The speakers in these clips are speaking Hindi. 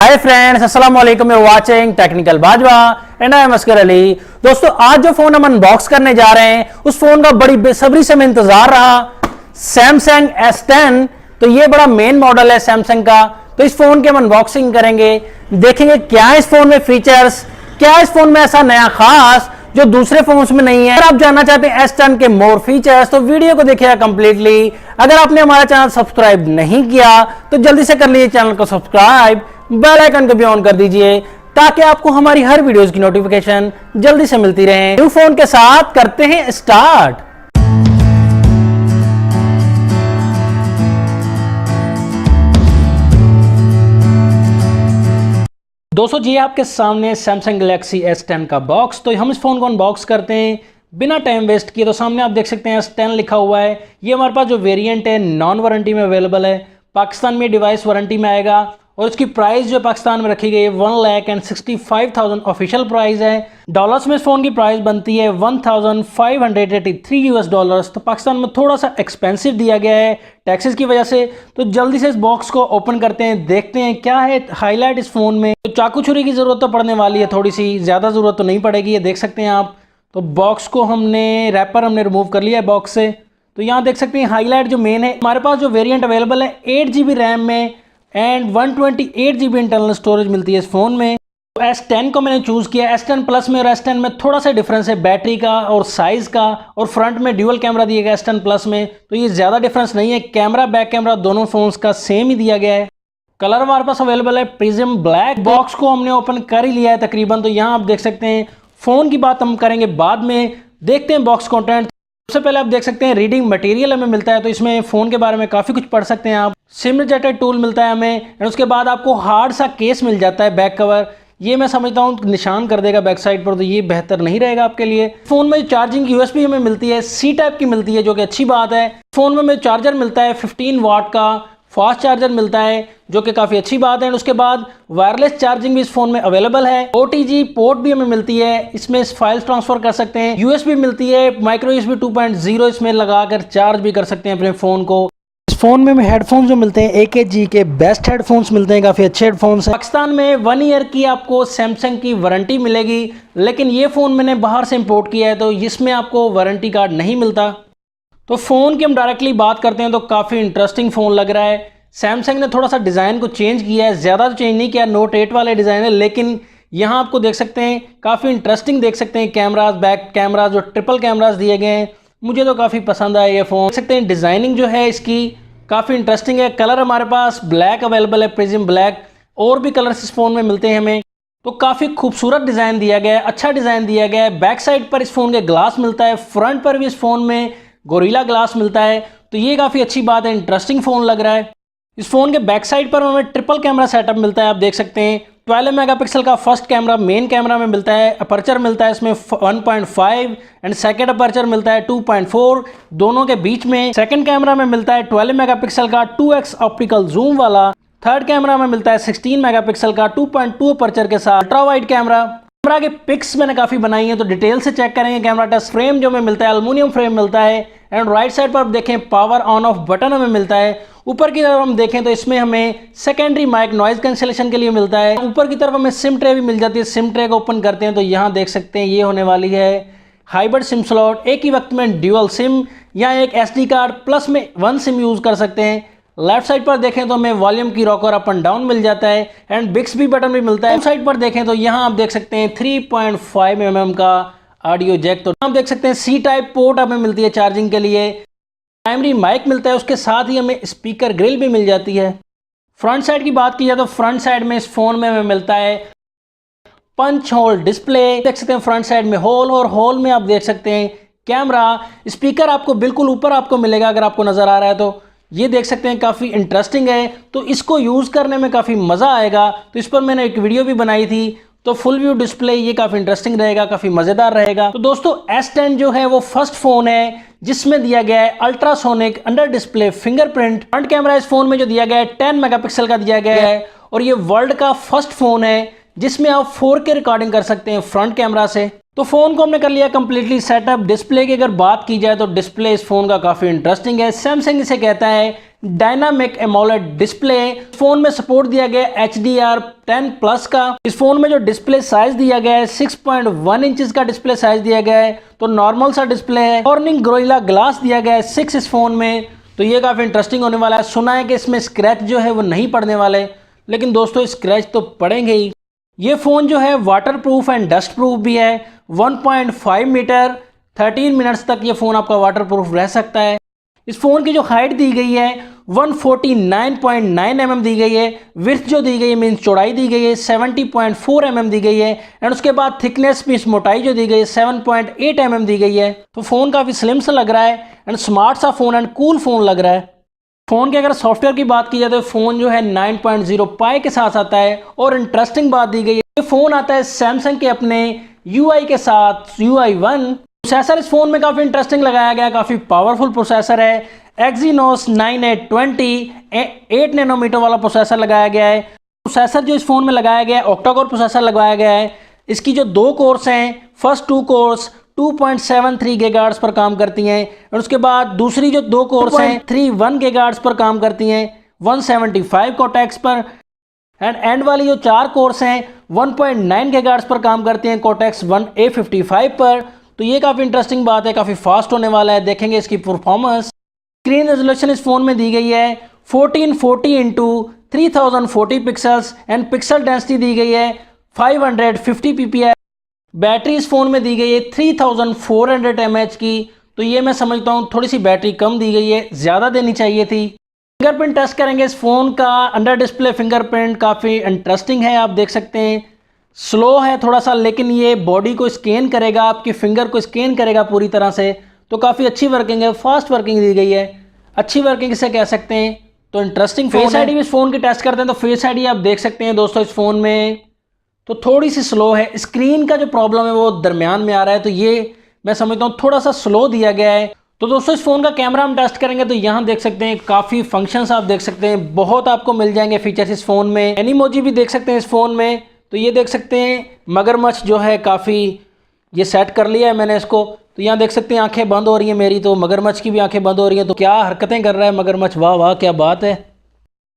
हाय फ्रेंड्स, अस्सलाम वालेकुम। You watching technical Bajwa and I am Oscar Ali. दोस्तों, आज जो फोन हम अनबॉक्स करने जा रहे हैं उस फोन का बड़ी बेसब्री से मैं इंतजार रहा, सैमसंग S10। तो ये बड़ा मेन मॉडल है सैमसंग का। तो इस फोन की हम अनबॉक्सिंग करेंगे, देखेंगे क्या है इस फोन में फीचर्स, क्या है इस फोन में ऐसा नया खास जो दूसरे फोन्स में नहीं है। अगर आप जानना चाहते हैं S10 के मोर फीचर्स तो वीडियो को देखिएगा कंप्लीटली। अगर आपने हमारा चैनल सब्सक्राइब नहीं किया तो जल्दी से कर लीजिए चैनल को सब्सक्राइब, बेल आइकन को भी ऑन कर दीजिए ताकि आपको हमारी हर वीडियोस की नोटिफिकेशन जल्दी से मिलती रहे। न्यू फोन के साथ करते हैं स्टार्ट। दोस्तों जी, आपके सामने सैमसंग गैलेक्सी S10 का बॉक्स। तो हम इस फोन को अनबॉक्स करते हैं बिना टाइम वेस्ट किए। तो सामने आप देख सकते हैं S10 लिखा हुआ है। ये हमारे पास जो वेरिएंट है नॉन वारंटी में अवेलेबल है। पाकिस्तान में डिवाइस वारंटी में आएगा और इसकी प्राइस जो पाकिस्तान में रखी गई है 1,65,000 ऑफिशियल प्राइस है। डॉलर्स में इस फोन की प्राइस बनती है $1,583 तो पाकिस्तान में थोड़ा सा एक्सपेंसिव दिया गया है टैक्सेस की वजह से। तो जल्दी से इस बॉक्स को ओपन करते हैं, देखते हैं क्या है हाईलाइट इस फोन में। तो चाकू छुरी की जरूरत तो पड़ने वाली है, थोड़ी सी ज्यादा जरूरत तो नहीं पड़ेगी, ये देख सकते हैं आप। तो बॉक्स को रैपर हमने रिमूव कर लिया है बॉक्स से। तो यहाँ देख सकते हैं हाईलाइट जो मेन है, हमारे पास जो वेरिएंट अवेलेबल है 8GB रैम में एंड 128GB इंटरनल स्टोरेज मिलती है इस फोन में। तो S10 को मैंने चूज किया। S10 प्लस में और S10 में थोड़ा सा डिफरेंस है बैटरी का और साइज का, और फ्रंट में ड्यूअल कैमरा दिया गया S10 प्लस में। तो ये ज्यादा डिफरेंस नहीं है, कैमरा बैक कैमरा दोनों फोन्स का सेम ही दिया गया है। कलर हमारे पास अवेलेबल है प्रिज्म ब्लैक। बॉक्स को हमने ओपन कर ही लिया है तकरीबन। तो यहाँ आप देख सकते हैं, फोन की बात हम करेंगे बाद में। देखते हैं बॉक्स कंटेंट। सबसे पहले आप देख सकते हैं रीडिंग मटेरियल हमें मिलता है। तो इसमें फ़ोन के बारे में काफ़ी कुछ पढ़ सकते हैं आप। सिम रिजेक्टेड टूल मिलता है हमें एंड उसके बाद आपको हार्ड सा केस मिल जाता है बैक कवर। ये मैं समझता हूँ निशान कर देगा बैक साइड पर, तो ये बेहतर नहीं रहेगा आपके लिए। फ़ोन में चार्जिंग USB हमें मिलती है, C टाइप की मिलती है जो कि अच्छी बात है। फ़ोन में हमें चार्जर मिलता है 15 वाट का, फास्ट चार्जर मिलता है जो कि काफ़ी अच्छी बात है। उसके बाद वायरलेस चार्जिंग भी इस फोन में अवेलेबल है। OTG पोर्ट भी हमें मिलती है, इसमें फाइल्स ट्रांसफर कर सकते हैं। USB मिलती है, माइक्रो USB 2.0 इसमें लगाकर चार्ज भी कर सकते हैं अपने फ़ोन को। इस फोन में हमें हेडफोन्स जो मिलते हैं AKG के बेस्ट हेडफोन्स मिलते हैं, काफ़ी अच्छे हेडफोन्स हैं। पाकिस्तान में 1 ईयर की आपको सैमसंग की वारंटी मिलेगी, लेकिन ये फ़ोन मैंने बाहर से इम्पोर्ट किया है तो इसमें आपको वारंटी कार्ड नहीं मिलता। तो फ़ोन की हम डायरेक्टली बात करते हैं तो काफ़ी इंटरेस्टिंग फ़ोन लग रहा है। सैमसंग ने थोड़ा सा डिज़ाइन को चेंज किया है, ज़्यादा तो चेंज नहीं किया, नोट 8 वाले डिज़ाइन है, लेकिन यहाँ आपको देख सकते हैं काफ़ी इंटरेस्टिंग देख सकते हैं। कैमराज, बैक कैमराज जो ट्रिपल कैमराज दिए गए हैं, मुझे तो काफ़ी पसंद आया ये फ़ोन। देख सकते हैं डिज़ाइनिंग जो है इसकी काफ़ी इंटरेस्टिंग है। कलर हमारे पास ब्लैक अवेलेबल है, प्रिज्म ब्लैक, और भी कलर्स इस फ़ोन में मिलते हैं हमें। तो काफ़ी खूबसूरत डिज़ाइन दिया गया है, अच्छा डिज़ाइन दिया गया है। बैक साइड पर इस फ़ोन के ग्लास मिलता है, फ्रंट पर भी इस फ़ोन में गोरिल्ला ग्लास मिलता है। तो ये काफ़ी अच्छी बात है, इंटरेस्टिंग फ़ोन लग रहा है। इस फोन के बैक साइड पर हमें ट्रिपल कैमरा सेटअप मिलता है, आप देख सकते हैं। 12 मेगापिक्सल का फर्स्ट कैमरा मेन कैमरा में मिलता है। अपर्चर मिलता है इसमें 1.5 एंड सेकंड अपर्चर मिलता है 2.4 दोनों के बीच में। सेकंड कैमरा में मिलता है 12 मेगापिक्सल का 2x ऑप्टिकल जूम वाला। थर्ड कैमरा में मिलता है 16 मेगापिक्सल का 2.2 अपर्चर के साथ अल्ट्रा वाइड कैमरा। कैमरा के पिक्स मैंने काफ़ी बनाई है तो डिटेल से चेक करेंगे। कैमरा टच फ्रेम जो हमें मिलता है एल्युमिनियम फ्रेम मिलता है एंड राइट साइड पर आप देखें पावर ऑन ऑफ बटन हमें मिलता है। ऊपर की तरफ हम देखें तो इसमें हमें सेकेंडरी माइक नॉइज कैंसिलेशन के लिए मिलता है। ऊपर की तरफ हमें सिम ट्रे भी मिल जाती है। सिम ट्रे को ओपन करते हैं तो यहाँ देख सकते हैं ये होने वाली है हाइब्रिड सिम स्लॉट। एक ही वक्त में ड्यूअल सिम या एक SD कार्ड प्लस में 1 सिम यूज़ कर सकते हैं। लेफ्ट साइड पर देखें तो हमें वॉल्यूम की रॉकर अप एंड डाउन मिल जाता है एंड बिक्सबी बटन भी मिलता है। साइड पर देखें तो यहाँ आप देख सकते हैं 3.5 mm का ऑडियो जैक। तो आप देख सकते हैं C टाइप पोर्ट हमें मिलती है चार्जिंग के लिए। प्राइमरी माइक मिलता है, उसके साथ ही हमें स्पीकर ग्रिल भी मिल जाती है। फ्रंट साइड की बात की जाए तो फ्रंट साइड में इस फोन में हमें मिलता है पंच होल डिस्प्ले। देख सकते हैं फ्रंट साइड में होल, और होल में आप देख सकते हैं कैमरा। स्पीकर आपको बिल्कुल ऊपर आपको मिलेगा अगर आपको नजर आ रहा है तो ये देख सकते हैं काफ़ी इंटरेस्टिंग है। तो इसको यूज़ करने में काफ़ी मज़ा आएगा। तो इस पर मैंने एक वीडियो भी बनाई थी। तो फुल व्यू डिस्प्ले ये काफ़ी इंटरेस्टिंग रहेगा, काफ़ी मज़ेदार रहेगा। तो दोस्तों S10 जो है वो फर्स्ट फ़ोन है जिसमें दिया गया है ultrasonic under display fingerprint. Front camera इस फोन में जो दिया गया है 10 मेगापिक्सल का दिया गया है, और ये वर्ल्ड का फर्स्ट फ़ोन है जिसमें आप 4K रिकॉर्डिंग कर सकते हैं फ्रंट कैमरा से। तो फ़ोन को हमने कर लिया कंप्लीटली सेटअप। डिस्प्ले की अगर बात की जाए तो डिस्प्ले इस फ़ोन का काफ़ी इंटरेस्टिंग है। सैमसंग इसे कहता है डायनामिक एमोलेड डिस्प्ले। फोन में सपोर्ट दिया गया HDR10 प्लस का। इस फोन में जो डिस्प्ले साइज दिया गया है 6.1 इंचेस का डिस्प्ले साइज दिया गया है, तो नॉर्मल सा डिस्प्ले है। कॉर्निंग गोरिल्ला ग्लास दिया गया है 6 इस फोन में, तो ये काफी इंटरेस्टिंग होने वाला है। सुना है कि इसमें स्क्रैच जो है वो नहीं पड़ने वाले, लेकिन दोस्तों स्क्रैच तो पड़ेंगे ही। ये फ़ोन जो है water proof and dust proof भी है। 1.5 मीटर 13 मिनट्स तक ये फ़ोन आपका वाटर प्रूफ रह सकता है। इस फ़ोन की जो हाइट दी गई है 149.9 mm दी गई है। विड्थ जो दी गई है मीन्स चौड़ाई दी गई है 70.4 mm दी गई है। एंड उसके बाद थिकनेस मीन्स मोटाई जो दी गई है 7.8 mm दी गई है। तो फ़ोन काफ़ी स्लिम सा लग रहा है एंड स्मार्ट सा फ़ोन एंड कूल फ़ोन लग रहा है। फ़ोन के अगर सॉफ्टवेयर की बात की जाए तो फ़ोन जो है 9.0 पाई के साथ आता है। और इंटरेस्टिंग बात दी गई है, ये फ़ोन आता है सैमसंग के अपने UI के साथ, UI1। प्रोसेसर इस फ़ोन में काफ़ी इंटरेस्टिंग लगाया गया है, काफ़ी पावरफुल प्रोसेसर है। Exynos 9820 8 नैनोमीटर वाला प्रोसेसर लगाया गया है। प्रोसेसर जो इस फ़ोन में लगाया गया है ऑक्टा-कोर प्रोसेसर लगाया गया है। इसकी जो 2 कोर्स हैं, फर्स्ट 2 कोर्स 2.73 गीगाहर्ट्ज़ पर काम करती हैं और उसके बाद दूसरी जो 2 कोर्स हैं 3.1 गीगाहर्ट्ज़ पर काम करती हैं 175 कोटेक्स पर। एंड वाली जो 4 कोर्स हैं 1.9 गीगाहर्ट्ज़ पर काम करती हैं कोटेक्स 1A55 पर। तो ये काफ़ी इंटरेस्टिंग बात है, काफ़ी फास्ट होने वाला है। देखेंगे इसकी परफॉर्मेंस। स्क्रीन रेजोल्यूशन इस फ़ोन में दी गई है 1440 into 3040 pixels and pixel density दी गई है 550 ppi। बैटरी इस फ़ोन में दी गई है 3400 mAh की, तो ये मैं समझता हूँ थोड़ी सी बैटरी कम दी गई है, ज़्यादा देनी चाहिए थी। फिंगरप्रिंट टेस्ट करेंगे इस फ़ोन का। अंडर डिस्प्ले फिंगरप्रिंट काफ़ी इंटरेस्टिंग है, आप देख सकते हैं। स्लो है थोड़ा सा, लेकिन ये बॉडी को स्कैन करेगा, आपकी फिंगर को स्कैन करेगा पूरी तरह से, तो काफ़ी अच्छी वर्किंग है, फास्ट वर्किंग दी गई है। अच्छी वर्किंग इसे कह सकते हैं, तो इंटरेस्टिंग फेस आईडी भी इस फ़ोन की टेस्ट करते हैं। तो फेस आईडी आप देख सकते हैं दोस्तों इस फ़ोन में तो थोड़ी सी स्लो है। स्क्रीन का जो प्रॉब्लम है वो दरमियान में आ रहा है, तो ये मैं समझता हूँ थोड़ा सा स्लो दिया गया है। तो दोस्तों इस फ़ोन का कैमरा हम टेस्ट करेंगे, तो यहाँ देख सकते हैं काफ़ी फंक्शंस आप देख सकते हैं, बहुत आपको मिल जाएंगे फीचर्स इस फ़ोन में। एनिमोजी भी देख सकते हैं इस फ़ोन में। तो ये देख सकते हैं मगरमच्छ जो है काफ़ी ये सेट कर लिया है मैंने इसको। तो यहाँ देख सकते हैं आंखें बंद हो रही हैं मेरी, तो मगरमच्छ की भी आंखें बंद हो रही हैं। तो क्या हरकतें कर रहा है मगरमच्छ, वाह वाह क्या बात है।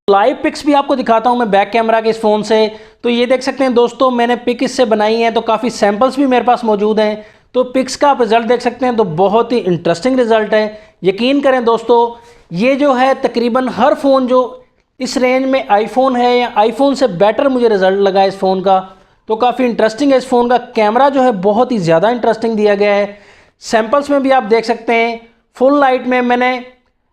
लाइव पिक्स भी आपको दिखाता हूं मैं बैक कैमरा के इस फ़ोन से। तो ये देख सकते हैं दोस्तों मैंने पिक इससे बनाई है, तो काफ़ी सैंपल्स भी मेरे पास मौजूद हैं। तो पिक्स का आप रिज़ल्ट देख सकते हैं, तो बहुत ही इंटरेस्टिंग रिज़ल्ट है। यकीन करें दोस्तों, ये जो है तकरीबन हर फ़ोन जो इस रेंज में आईफोन है या आईफोन से बेटर मुझे रिज़ल्ट लगा इस फ़ोन का। तो काफ़ी इंटरेस्टिंग है इस फ़ोन का। कैमरा जो है बहुत ही ज़्यादा इंटरेस्टिंग दिया गया है। सैंपल्स में भी आप देख सकते हैं फुल लाइट में मैंने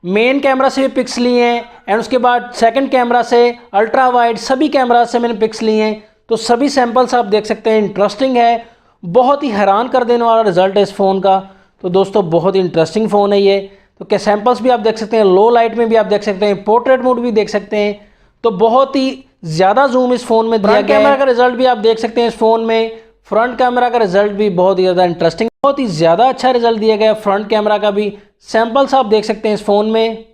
मेन कैमरा से भी पिक्स लिए हैं एंड उसके बाद सेकंड कैमरा से, अल्ट्रा वाइड, सभी कैमरा से मैंने पिक्स लिए हैं। तो सभी सैंपल्स आप देख सकते हैं, इंटरेस्टिंग है। बहुत ही हैरान कर देने वाला रिज़ल्ट है इस फ़ोन का। तो दोस्तों बहुत ही इंटरेस्टिंग फ़ोन है ये। तो क्या सैंपल्स भी आप देख सकते हैं, लो लाइट में भी आप देख सकते हैं, पोर्ट्रेट मोड भी देख सकते हैं। तो बहुत ही ज़्यादा जूम इस फ़ोन में दिया गया है। कैमरा का रिज़ल्ट भी आप देख सकते हैं इस फ़ोन में। फ्रंट कैमरा का रिज़ल्ट भी बहुत ही ज़्यादा इंटरेस्टिंग, बहुत ही ज़्यादा अच्छा रिज़ल्ट दिया गया है फ्रंट कैमरा का भी। सैंपल्स आप देख सकते हैं इस फ़ोन में।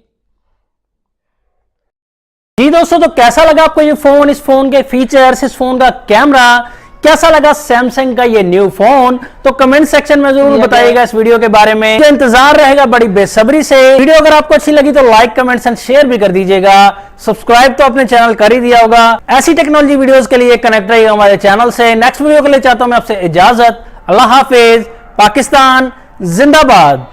जी दोस्तों, तो कैसा लगा आपको ये फ़ोन, इस फ़ोन के फीचर्स, इस फ़ोन का कैमरा, कैसा लगा सैमसंग का ये न्यू फोन? तो कमेंट सेक्शन में जरूर बताइएगा इस वीडियो के बारे में। तो इंतजार रहेगा बड़ी बेसब्री से। वीडियो अगर आपको अच्छी लगी तो लाइक, कमेंट्स एंड शेयर भी कर दीजिएगा। सब्सक्राइब तो अपने चैनल कर ही दिया होगा। ऐसी टेक्नोलॉजी वीडियोस के लिए कनेक्ट रहिएगा हमारे चैनल से। नेक्स्ट वीडियो के लिए चाहता हूं मैं आपसे इजाजत। अल्लाह हाफिज। पाकिस्तान जिंदाबाद।